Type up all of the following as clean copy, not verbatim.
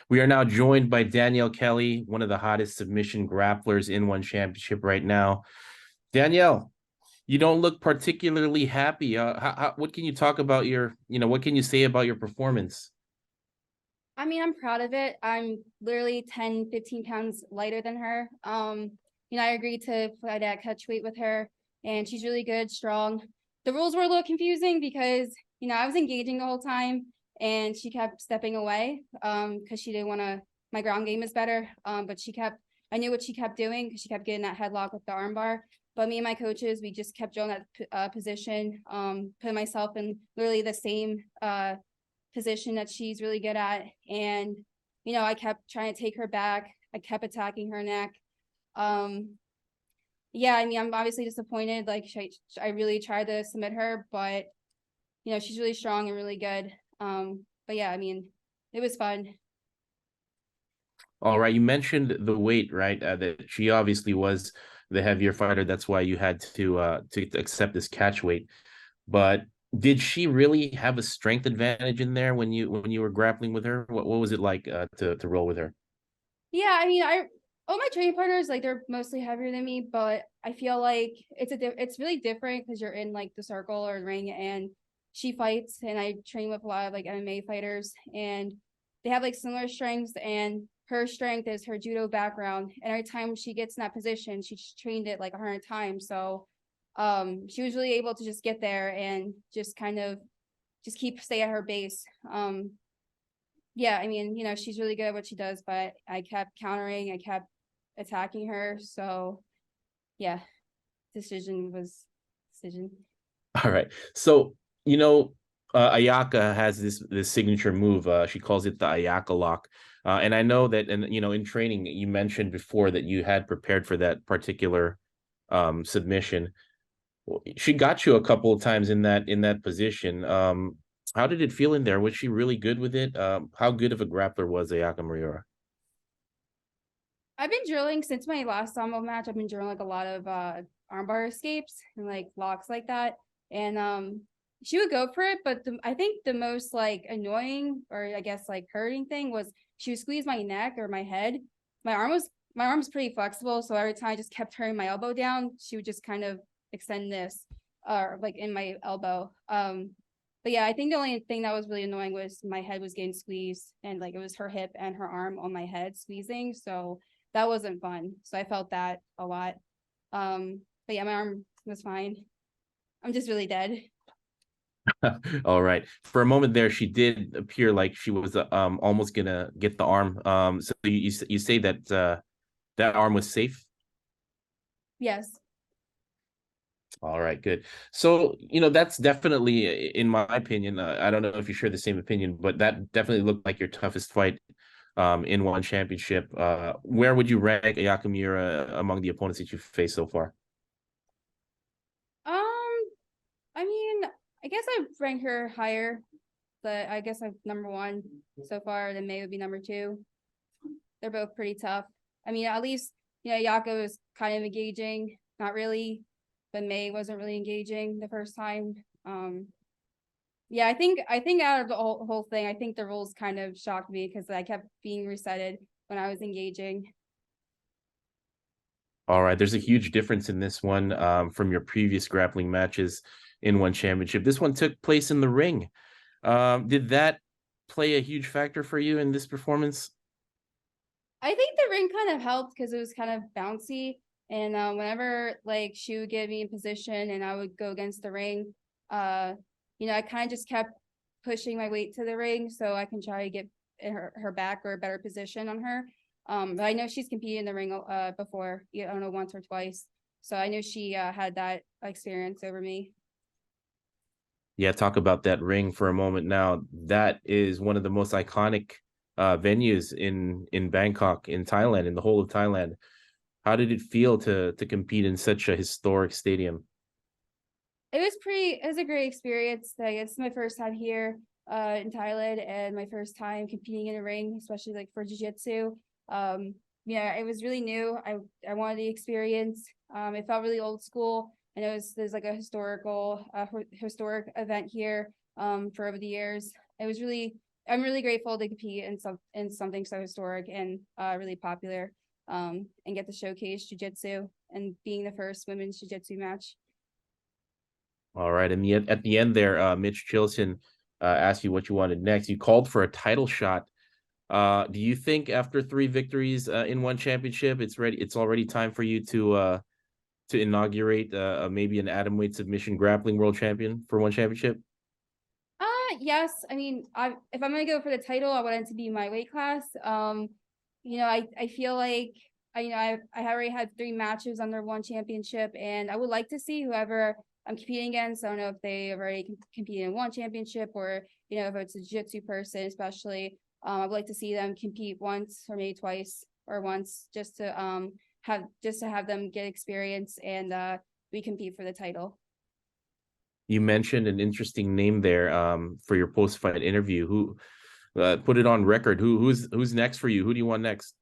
We are now joined by Danielle Kelly, one of the hottest submission grapplers in one championship right now. Danielle, you don't look particularly happy. What can you talk about what can you say about your performance? I mean, I'm proud of it. I'm literally 10, 15 pounds lighter than her. I agreed to fight at catch weight with her, and she's really good, strong. The rules were a little confusing because, I was engaging the whole time and she kept stepping away because she didn't want to, my ground game is better. But I knew what she kept doing because she kept getting that headlock with the armbar. But me and my coaches, we just kept drilling that position, putting myself in literally the same position that she's really good at. And, I kept trying to take her back. I kept attacking her neck. Yeah, I mean, I'm obviously disappointed. Like, I really tried to submit her, but, she's really strong and really good. But yeah, I mean, it was fun. All right, you mentioned the weight, right? That she obviously was the heavier fighter. That's why you had to accept this catch weight. But did she really have a strength advantage in there when you were grappling with her? What was it like to roll with her? Yeah, I mean, all my training partners, like, they're mostly heavier than me, but I feel like it's really different because you're in like the circle or the ring, and she fights, and I train with a lot of like MMA fighters, and they have like similar strengths, and her strength is her judo background, and every time she gets in that position, she's trained it like 100 times, so she was really able to just get there and just kind of just stay at her base. Yeah, I mean, she's really good at what she does, but I kept countering, I kept attacking her. So yeah, decision was decision. All right. So, Ayaka has this signature move. She calls it the Ayaka lock. And I know that, and in training, you mentioned before that you had prepared for that particular submission. She got you a couple of times in that position. How did it feel in there? Was she really good with it? How good of a grappler was Ayaka Miura? I've been drilling since my last sambo match. I've been drilling like a lot of armbar escapes and like locks like that. And she would go for it, but I think the most like annoying or I guess like hurting thing was she would squeeze my neck or my head. My arm's pretty flexible, so every time I just kept turning my elbow down, she would just kind of extend this or like in my elbow. But yeah, I think the only thing that was really annoying was my head was getting squeezed and like it was her hip and her arm on my head squeezing. So that wasn't fun. So I felt that a lot. But yeah, my arm was fine. I'm just really dead. All right. For a moment there, she did appear like she was almost gonna get the arm. So you say that that arm was safe. Yes. All right, good. So, that's definitely, in my opinion, I don't know if you share the same opinion, but that definitely looked like your toughest fight in one championship. Where would you rank Ayaka Miura among the opponents that you've faced so far? Um, I mean, I guess I rank her higher, but I guess I'm number one so far. Then May would be number two. They're both pretty tough. I mean, at least Yako is kind of engaging, not really, but May wasn't really engaging the first time. Yeah, I think out of the whole thing, I think the rules kind of shocked me because I kept being recited when I was engaging. All right, there's a huge difference in this one from your previous grappling matches in one championship. This one took place in the ring. Did that play a huge factor for you in this performance? I think the ring kind of helped because it was kind of bouncy, and whenever like she would get me in position and I would go against the ring, uh, I kind of just kept pushing my weight to the ring so I can try to get her back or a better position on her. But I know she's competed in the ring before, I don't know, once or twice, so I knew she had that experience over me. Yeah, talk about that ring for a moment now. That is one of the most iconic venues in Bangkok, in Thailand, in the whole of Thailand. How did it feel to compete in such a historic stadium? It was a great experience. I guess my first time here in Thailand and my first time competing in a ring, especially like for jiu-jitsu. Um, yeah, it was really new. I wanted the experience. It felt really old school. I know there's like a historic event here for over the years. It was really I'm really grateful to compete in something so historic and really popular, and get to showcase jujitsu and being the first women's jujitsu match. All right. And at the end there, Mitch Chilson asked you what you wanted next. You called for a title shot. Do you think after three victories in one championship, it's already time for you to inaugurate maybe an atomweight submission grappling world champion for one championship? Yes. I mean, if I'm gonna go for the title, I want it to be my weight class. I feel like I already had 3 matches under one championship, and I would like to see whoever I'm competing against. I don't know if they have already competed in one championship, or if it's a jiu-jitsu person, especially. I would like to see them compete once or maybe twice or once, just to have them get experience and we compete for the title. You mentioned an interesting name there for your post fight interview. Who put it on record? Who's next for you? Who do you want next?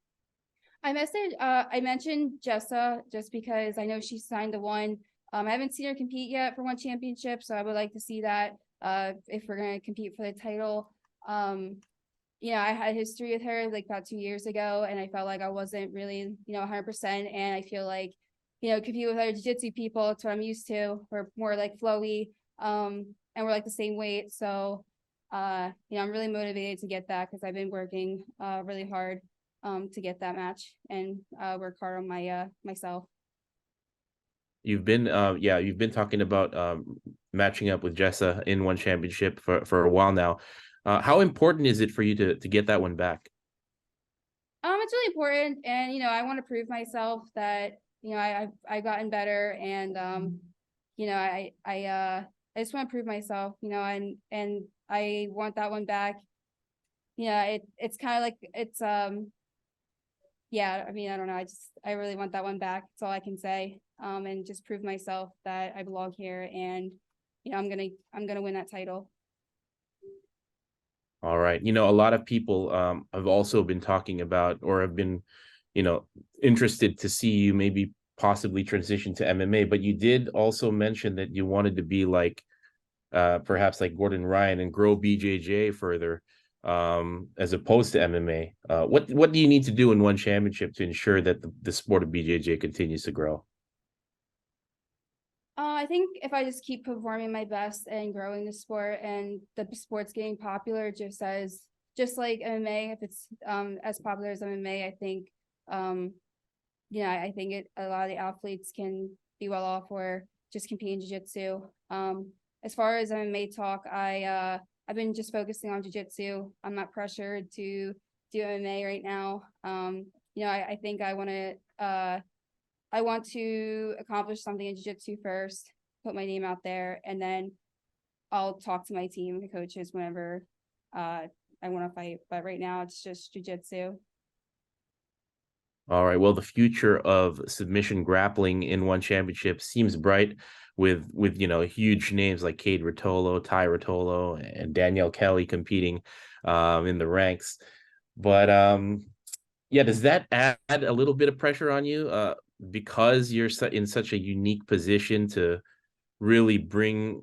I mentioned Jessa just because I know she signed to one. I haven't seen her compete yet for one championship, so I would like to see that if we're gonna compete for the title. I had history with her like about 2 years ago, and I felt like I wasn't really 100%. And I feel like compete with other jiu-jitsu people. It's what I'm used to. We're more like flowy, and we're like the same weight. So I'm really motivated to get that because I've been working really hard to get that match and work hard on myself. You've been talking about matching up with Jessa in one championship for a while now. How important is it for you to get that one back? It's really important, and I want to prove myself that I've gotten better, and I just want to prove myself, and I want that one back. It's kind of like it's yeah. I mean, I don't know. I really want that one back. That's all I can say. And just prove myself that I belong here, and I'm gonna win that title. All right. A lot of people have also been talking about or have been, you know, interested to see you maybe possibly transition to MMA, but you did also mention that you wanted to be like perhaps like Gordon Ryan and grow BJJ further as opposed to MMA. What do you need to do in one championship to ensure that the sport of BJJ continues to grow? I think if I just keep performing my best and growing the sport, and the sport's getting popular, just like MMA, if it's as popular as MMA, I think I think a lot of the athletes can be well off or just compete in jiu-jitsu. As far as MMA talk, I've been just focusing on jiu-jitsu. I'm not pressured to do MMA right now. I think I want to accomplish something in jiu-jitsu first, put my name out there, and then I'll talk to my team, the coaches, whenever I want to fight. But right now, it's just jiu-jitsu. All right. Well, the future of submission grappling in one championship seems bright with huge names like Cade Rotolo, Ty Rotolo, and Danielle Kelly competing in the ranks. But yeah, does that add a little bit of pressure on you because you're in such a unique position to really bring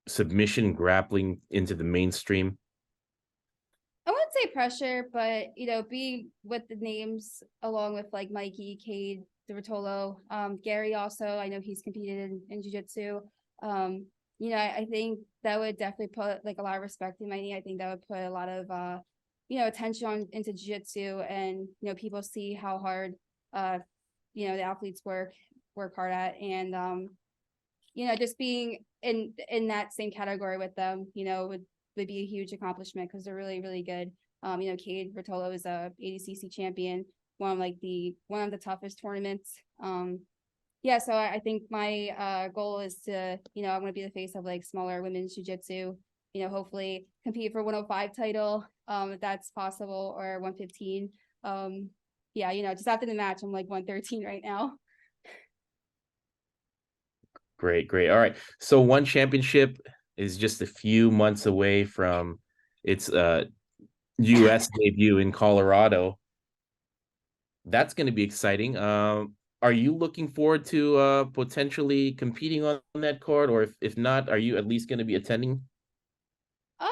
submission grappling into the mainstream? I wouldn't say pressure, but being with the names along with like Mikey, Cade, Rotolo, Gary also, I know he's competed in jiu-jitsu. I think that would definitely put like a lot of respect in my name. I think that would put a lot of attention into jiu-jitsu, and people see how hard the athletes work hard at, and just being in that same category with them, would be a huge accomplishment because they're really, really good. Cade Rotolo is a ADCC champion, one of the toughest tournaments. So I think my goal is to, I'm gonna be the face of like smaller women's jiu-jitsu, hopefully compete for 105 title, if that's possible, or 115. Just after the match, I'm like 113 right now. Great, great. All right. So one championship is just a few months away from its US debut in Colorado. That's going to be exciting. Are you looking forward to potentially competing on that card, or if not, are you at least going to be attending? Uh,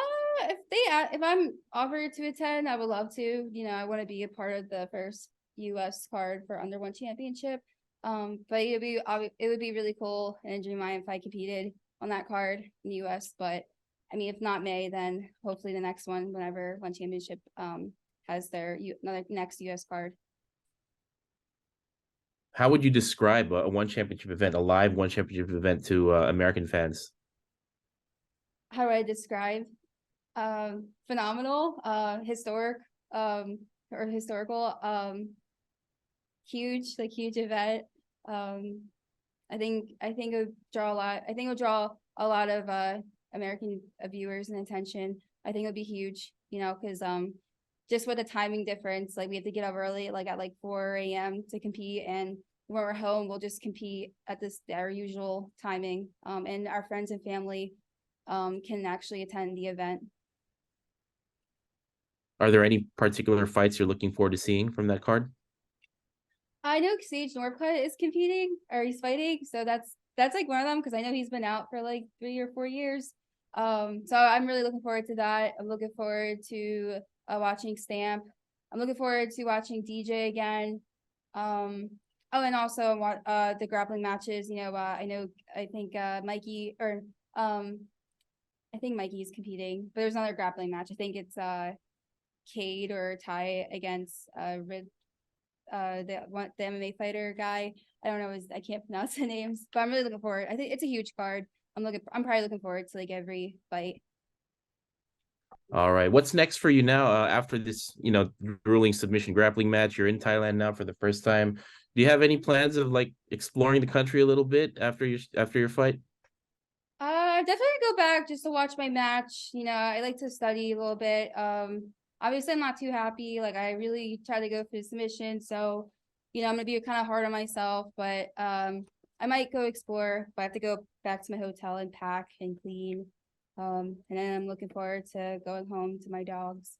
if I'm offered to attend, I would love to. You know, I want to be a part of the first U.S. card for under one championship. But it would be really cool and a dream if I competed on that card in the U.S. But I mean, if not May, then hopefully the next one, whenever one championship has their another next U.S. card. How would you describe a one championship event, a live one championship event to American fans? How do I describe? Phenomenal, historic, or historical, huge, like huge event. Um, I think it would draw a lot. I think it would draw a lot of American viewers and attention. I think it would be huge, you know, because just with the timing difference, like we have to get up early, like at like 4 a.m. to compete, and when we're home, we'll just compete at our usual timing. And our friends and family can actually attend the event. Are there any particular fights you're looking forward to seeing from that card? I know Sage Northcutt is competing or he's fighting, so that's like one of them because I know he's been out for like 3 or 4 years. So I'm really looking forward to that. I'm looking forward to watching Stamp. I'm looking forward to watching DJ again. Oh, and also the grappling matches. You know, I think Mikey or I think Mikey's competing, but there's another grappling match. I think it's Cade or Ty against the MMA fighter guy. I don't know I can't pronounce the names, but I'm really looking forward. I think it's a huge card. I'm probably looking forward to like every fight. All right. What's next for you now after this, grueling submission grappling match? You're in Thailand now for the first time. Do you have any plans of like exploring the country a little bit after your fight? Definitely go back just to watch my match. You know, I like to study a little bit. Obviously I'm not too happy. Like I really try to go for the submission. So, you know, I'm gonna be kind of hard on myself, but I might go explore, but I have to go back to my hotel and pack and clean. And then I'm looking forward to going home to my dogs.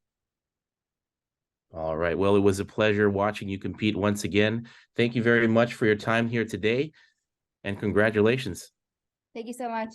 All right. Well, it was a pleasure watching you compete once again. Thank you very much for your time here today, and congratulations. Thank you so much.